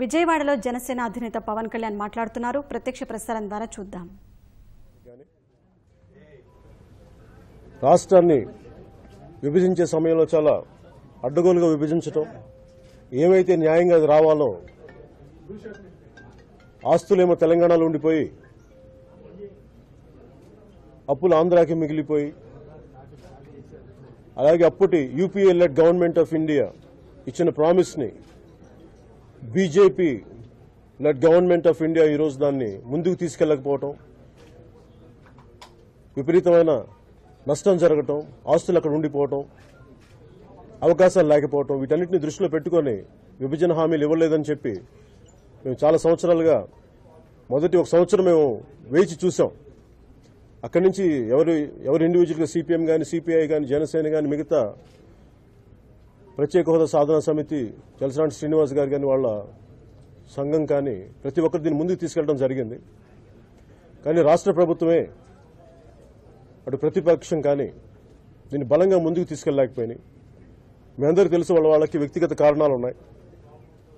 విజయవాడలో జనసేన అధినేత పవన్ కళ్యాణ్ మాట్లాడుతున్నారు. ప్రత్యక్ష ప్రసారం ద్వారా చూద్దాం. రాష్ట్రాన్ని విభజించే సమయంలో చాలా అడ్డగోలుగా విభజించడం, ఏమైతే న్యాయంగా రావాలో ఆస్తులేమో తెలంగాణలో ఉండిపోయి అప్పులు ఆంధ్రాకి మిగిలిపోయి, అలాగే అప్పటి UPA led government of India ఇచ్చిన ప్రామిస్ ని BJP led government of India ఈరోజు దాన్ని ముందుకు తీసుకెళ్లకపోవటం, విపరీతమైన నష్టం జరగటం, ఆస్తులు అక్కడ ఉండిపోవటం, అవకాశాలు లేకపోవటం, వీటన్నిటిని దృష్టిలో పెట్టుకుని విభజన హామీలు ఇవ్వలేదని చెప్పి మేము చాలా సంవత్సరాలుగా మొదటి ఒక సంవత్సరం మేము వేచి చూసాం. అక్కడి నుంచి ఎవరు ఇండివిజువల్గా సిపిఎం కానీ, సిపిఐ కానీ, జనసేన కానీ, మిగతా ప్రత్యేక హోదా సాధనా సమితి చలసాని శ్రీనివాస్ గారు కానీ, వాళ్ళ సంఘం కానీ, ప్రతి ఒక్కరు దీన్ని ముందుకు తీసుకెళ్లడం జరిగింది. కానీ రాష్ట్ర ప్రభుత్వమే అటు ప్రతిపక్షం కానీ దీన్ని బలంగా ముందుకు తీసుకెళ్లలేకపోయినాయి. మీ అందరికీ తెలుసు, వాళ్ళకి వ్యక్తిగత కారణాలు ఉన్నాయి,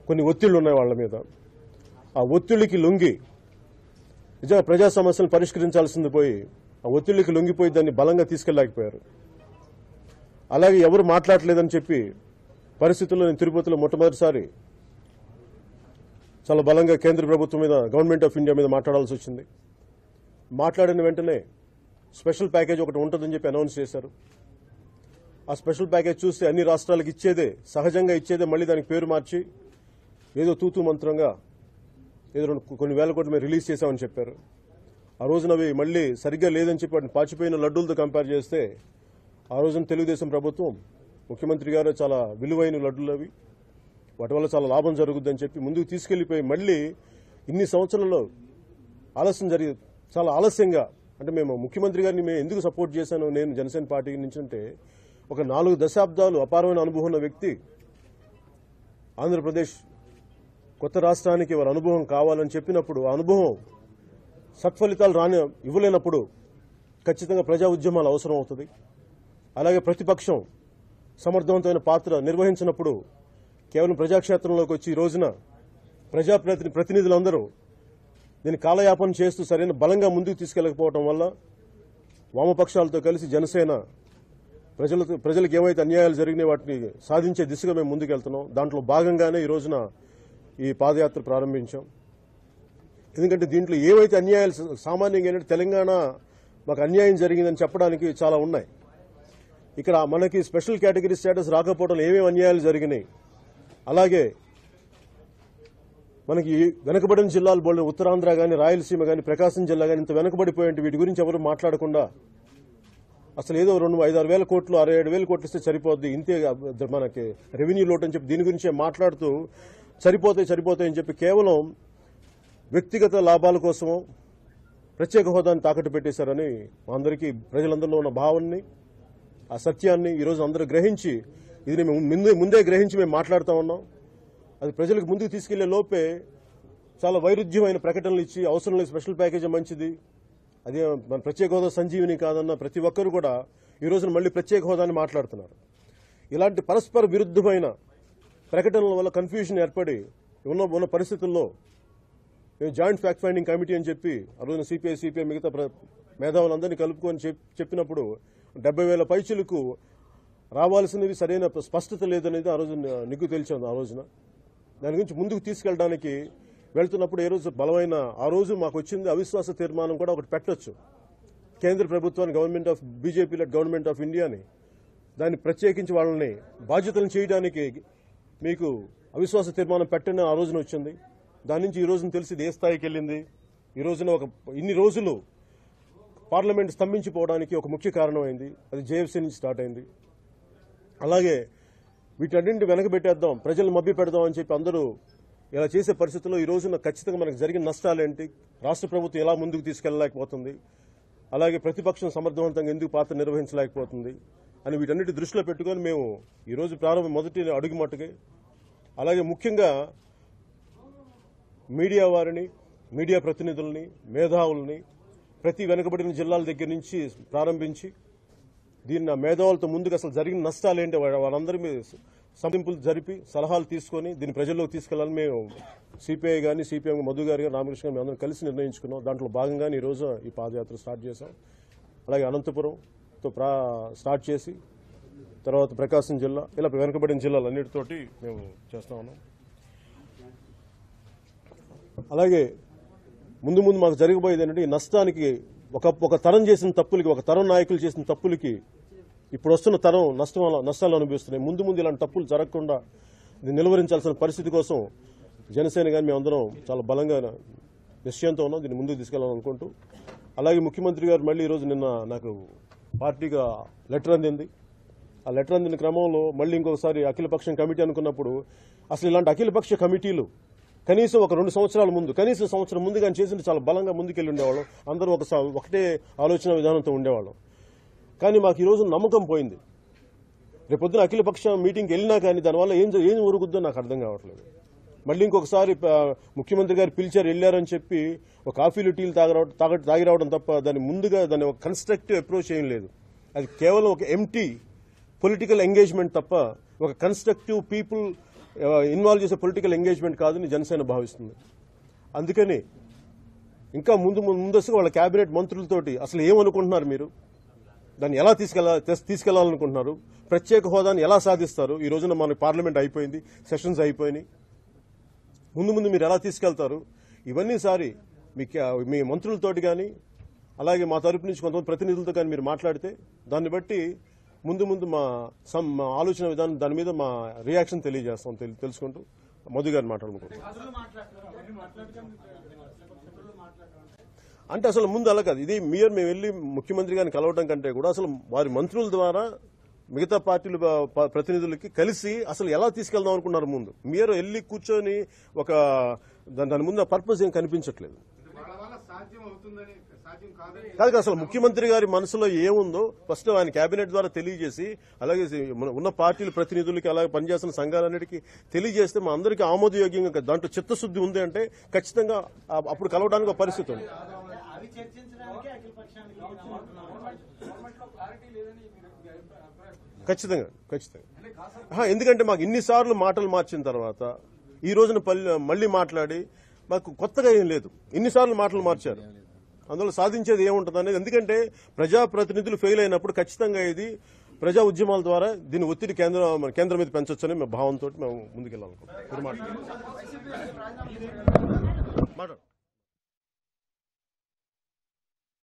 కొన్ని ఒత్తిళ్లు ఉన్నాయి వాళ్ళ మీద. ఆ ఒత్తిళ్లకి లొంగి నిజంగా ప్రజా సమస్యలను పరిష్కరించాల్సింది పోయి ఆ ఒత్తిళ్లకి లొంగిపోయి దాన్ని బలంగా తీసుకెళ్లలేకపోయారు. అలాగే ఎవరు మాట్లాడలేదని చెప్పి పరిస్థితుల్లో నేను తిరుపతిలో మొట్టమొదటిసారి చాలా బలంగా కేంద్ర ప్రభుత్వం మీద, గవర్నమెంట్ ఆఫ్ ఇండియా మీద మాట్లాడాల్సి వచ్చింది. మాట్లాడిన వెంటనే స్పెషల్ ప్యాకేజ్ ఒకటి ఉంటుందని చెప్పి అనౌన్స్ చేశారు. ఆ స్పెషల్ ప్యాకేజ్ చూస్తే అన్ని రాష్ట్రాలకు ఇచ్చేదే, సహజంగా ఇచ్చేదే, మళ్లీ దానికి పేరు మార్చి ఏదో తూతూ మంత్రంగా ఏదో కొన్ని వేల కోట్లు మేము రిలీజ్ చేశామని చెప్పారు. ఆ రోజున అవి మళ్లీ సరిగ్గా లేదని చెప్పి వాటిని పాచిపోయిన లడ్డూలతో కంపేర్ చేస్తే ఆ రోజున తెలుగుదేశం ప్రభుత్వం, ముఖ్యమంత్రి గారు చాలా విలువైన లడ్డూలు అవి, వాటి వల్ల చాలా లాభం జరుగుద్దని చెప్పి ముందుకు తీసుకెళ్లిపోయి మళ్లీ ఇన్ని సంవత్సరాల్లో ఆలస్యం జరిగి చాలా ఆలస్యంగా, అంటే మేము ముఖ్యమంత్రి గారిని మేము ఎందుకు సపోర్ట్ చేశాను నేను జనసేన పార్టీ నుంచి అంటే, ఒక 4 దశాబ్దాలు అపారమైన అనుభవం ఉన్న వ్యక్తి ఆంధ్రప్రదేశ్ కొత్త రాష్ట్రానికి వారి అనుభవం కావాలని చెప్పినప్పుడు, ఆ అనుభవం సత్ఫలితాలు ఇవ్వలేనప్పుడు ఖచ్చితంగా ప్రజా ఉద్యమాలు అవసరం అవుతుంది. అలాగే ప్రతిపక్షం సమర్థవంతమైన పాత్ర నిర్వహించినప్పుడు కేవలం ప్రజాక్షేత్రంలోకి వచ్చి ఈ రోజున ప్రతినిధులందరూ దీన్ని కాలయాపన చేస్తూ సరైన బలంగా ముందుకు తీసుకెళ్లకపోవడం వల్ల వామపక్షాలతో కలిసి జనసేన ప్రజలకు ఏమైతే అన్యాయాలు జరిగినాయి వాటిని సాధించే దిశగా మేము ముందుకెళ్తున్నాం. దాంట్లో భాగంగానే ఈ రోజున ఈ పాదయాత్ర ప్రారంభించాం. ఎందుకంటే దీంట్లో ఏవైతే అన్యాయాలు సామాన్యంగా ఏంటంటే తెలంగాణ మాకు అన్యాయం జరిగిందని చెప్పడానికి చాలా ఉన్నాయి. ఇక్కడ మనకి స్పెషల్ కేటగిరీ స్టేటస్ రాకపోవడం ఏమేమి అన్యాయాలు జరిగినాయి, అలాగే మనకి వెనుకబడిన జిల్లాలు బోల్డ్ ఉత్తరాంధ్ర కానీ, రాయలసీమ కానీ, ప్రకాశం జిల్లా కానీ ఇంత వెనుకబడిపోయింటే వీటి గురించి ఎవరు మాట్లాడకుండా అసలు ఏదో 5-6 వేల కోట్లు, 6-7 వేల కోట్లు ఇస్తే సరిపోద్ది, ఇంతే మనకి రెవెన్యూ లోటు అని చెప్పి దీని గురించే మాట్లాడుతూ సరిపోతాయని చెప్పి కేవలం వ్యక్తిగత లాభాల కోసమో ప్రత్యేక హోదాని తాకట్టు పెట్టేశారని మా అందరికీ ప్రజలందరిలో ఉన్న భావాన్ని, ఆ సత్యాన్ని ఈరోజు అందరూ గ్రహించి, ఇది ముందే గ్రహించి మేము మాట్లాడుతూ ఉన్నాం. అది ప్రజలకు ముందుకు తీసుకెళ్లే లోపే చాలా వైరుధ్యమైన ప్రకటనలు ఇచ్చి అవసరం లేదు స్పెషల్ ప్యాకేజీ మంచిది, అదే మన ప్రత్యేక హోదా సంజీవిని కాదన్న ప్రతి ఒక్కరు కూడా ఈ రోజున మళ్లీ ప్రత్యేక హోదాని మాట్లాడుతున్నారు. ఇలాంటి పరస్పర విరుద్దమైన ప్రకటనల వల్ల కన్ఫ్యూజన్ ఏర్పడి ఉన్న పరిస్థితుల్లో మేము జాయింట్ ఫ్యాక్ట్ ఫైండింగ్ కమిటీ అని చెప్పి ఆ రోజున సిపిఐ మిగతా మేధావులందరినీ కలుపుకొని చెప్పినప్పుడు 70,000 పైచీలకు రావాల్సినవి సరైన స్పష్టత లేదనేది ఆ రోజు నిగ్గు తేల్చింది. ఆ రోజున దాని గురించి ముందుకు తీసుకెళ్లడానికి వెళ్తున్నప్పుడు ఏ రోజు బలమైన ఆ రోజు మాకు వచ్చింది అవిశ్వాస తీర్మానం కూడా ఒకటి పెట్టొచ్చు కేంద్ర ప్రభుత్వాన్ని, government of BJP led government of ఇండియాని, దాన్ని ప్రత్యేకించి వాళ్ళని బాధ్యతలను చేయడానికి మీకు అవిశ్వాస తీర్మానం పెట్టని ఆ రోజున వచ్చింది. దాని నుంచి ఈ రోజున తెలిసి ఏ స్థాయికి వెళ్ళింది. ఈ రోజున ఇన్ని రోజులు పార్లమెంట్ స్తంభించిపోవడానికి ఒక ముఖ్య కారణమైంది, అది జేఎఫ్సీ నుంచి స్టార్ట్ అయింది. అలాగే వీటన్నింటి వెనకబెట్టేద్దాం, ప్రజలు మభ్య పెడదాం అని చెప్పి అందరూ ఇలా చేసే పరిస్థితుల్లో ఈ రోజున ఖచ్చితంగా మనకు జరిగిన నష్టాలేంటి, రాష్ట్ర ప్రభుత్వం ఎలా ముందుకు తీసుకెళ్లలేకపోతుంది, అలాగే ప్రతిపక్షం సమర్థవంతంగా ఎందుకు పాత్ర నిర్వహించలేకపోతుంది అని వీటన్నిటి దృష్టిలో పెట్టుకుని మేము ఈరోజు మొదటి అడుగు మట్టుకే, అలాగే ముఖ్యంగా మీడియా వారిని, మీడియా ప్రతినిధుల్ని, మేధావుల్ని ప్రతి వెనుకబడిన జిల్లాల దగ్గర నుంచి ప్రారంభించి దీన్ని మేధావులతో ముందుకు అసలు జరిగిన నష్టాలేంటి వాళ్ళందరి మీద సంప్రదింపులు జరిపి సలహాలు తీసుకొని దీన్ని ప్రజల్లోకి తీసుకెళ్లాలని మేము సిపిఐ కానీ సిపిఎం మధు గారు కానీ రామకృష్ణ గారు మేము అందరం కలిసి నిర్ణయించుకున్నాం. దాంట్లో భాగంగానే ఈరోజు ఈ పాదయాత్ర స్టార్ట్ చేశాం. అలాగే అనంతపురంతో స్టార్ట్ చేసి తర్వాత ప్రకాశం జిల్లా ఇలా వెనుకబడిన జిల్లాలన్నిటితోటి మేము చేస్తా ఉన్నాం. అలాగే ముందు ముందు మాకు జరగబోయేది ఏంటంటే ఈ నష్టానికి ఒక తరం చేసిన తప్పులకి, ఒక తరం నాయకులు చేసిన తప్పులకి ఇప్పుడు వస్తున్న తరం నష్టాలు అనుభవిస్తున్నాయి. ముందు ముందు ఇలాంటి తప్పులు జరగకుండా నిలువరించాల్సిన పరిస్థితి కోసం జనసేన కానీ మేమందరం చాలా బలంగా నిశ్చయంతో ఉన్నాం. దీన్ని ముందుకు తీసుకెళ్లాలనుకుంటూ అలాగే ముఖ్యమంత్రి గారు మళ్ళీ ఈరోజు నిన్న నాకు పార్టీగా లెటర్ అందింది. ఆ లెటర్ అందిన క్రమంలో మళ్ళీ ఇంకొకసారి అఖిలపక్షం కమిటీ అనుకున్నప్పుడు అసలు ఇలాంటి అఖిలపక్ష కమిటీలు కనీసం ఒక 2 సంవత్సరాల ముందు, కనీసం సంవత్సరం ముందు కానీ చేసింటే చాలా బలంగా ముందుకెళ్ళి ఉండేవాళ్ళం. అందరూ ఒకటే ఆలోచన విధానంతో ఉండేవాళ్ళం. కానీ మాకు ఈరోజు నమ్మకం పోయింది. రేపొద్దున అఖిలపక్ష మీటింగ్కి వెళ్ళినా కానీ దానివల్ల ఏం ఒరుగుద్దో నాకు అర్థం కావట్లేదు. మళ్ళీ ఇంకొకసారి ముఖ్యమంత్రి గారు పిలిచారు, వెళ్ళారని చెప్పి ఒక కాఫీలు టీలు తాగి రావడం తప్ప దాన్ని ఒక కన్స్ట్రక్టివ్ అప్రోచ్ ఏం లేదు. అది కేవలం ఒక ఎంటీ పొలిటికల్ ఎంగేజ్మెంట్ తప్ప ఒక కన్స్ట్రక్టివ్ పీపుల్ ఇన్వాల్వ్ చేసే పొలిటికల్ ఎంగేజ్మెంట్ కాదని జనసేన భావిస్తుంది. అందుకని ఇంకా ముందస్తుగా వాళ్ళ కేబినెట్ మంత్రులతోటి అసలు ఏమనుకుంటున్నారు, మీరు దాన్ని ఎలా తీసుకెళ్లాలనుకుంటున్నారు, ప్రత్యేక హోదాని ఎలా సాధిస్తారు, ఈ రోజున మన పార్లమెంట్ అయిపోయింది, సెషన్స్ అయిపోయినాయి, ముందు మీరు ఎలా తీసుకెళ్తారు, ఇవన్నీ సారి మీ మంత్రులతోటి కానీ అలాగే మా తరపు నుంచి కొంతమంది ప్రతినిధులతో కానీ మీరు మాట్లాడితే దాన్ని బట్టి ముందు మా ఆలోచన విధానం దాని మీద మా రియాక్షన్ తెలియజేస్తాం తెలుసుకుంటూ మోదీ గారిని మాట్లాడుకుంటాం. అంటే అసలు ముందు అలా కాదు. ఇది మేము వెళ్ళి ముఖ్యమంత్రి గారిని కలవడం కంటే కూడా అసలు వారి మంత్రుల ద్వారా మిగతా పార్టీల ప్రతినిధులకి కలిసి అసలు ఎలా తీసుకెళ్దాం అనుకున్నారు. ముందు మీరు వెళ్ళి కూర్చొని దాని ముందు పర్పస్ ఏం కనిపించట్లేదు. కాదు అసలు ముఖ్యమంత్రి గారి మనసులో ఏముందో ఫస్ట్ ఆయన కేబినెట్ ద్వారా తెలియజేసి అలాగే ఉన్న పార్టీల ప్రతినిధులకి అలాగే పనిచేస్తున్న సంఘాలన్నిటికీ తెలియజేస్తే మా అందరికీ ఆమోదయోగ్యంగా దాంట్లో చిత్తశుద్ది ఉంది అంటే ఖచ్చితంగా అప్పుడు కలవడానికి ఒక పరిస్థితి ఉంది. ఖచ్చితంగా ఎందుకంటే మాకు ఇన్నిసార్లు మాటలు మార్చిన తర్వాత ఈ రోజున మళ్లీ మాట్లాడి మాకు కొత్తగా ఏం లేదు. ఇన్నిసార్లు మాటలు మార్చారు, అందులో సాధించేది ఏముంటుంది అనేది. ఎందుకంటే ప్రజాప్రతినిధులు ఫెయిల్ అయినప్పుడు ఖచ్చితంగా ఇది ప్రజా ఉద్యమాల ద్వారా దీని ఒత్తిడి కేంద్రం మీద పెంచొచ్చని మేము భావంతో మేము ముందుకెళ్ళాలనుకుంటున్నాం.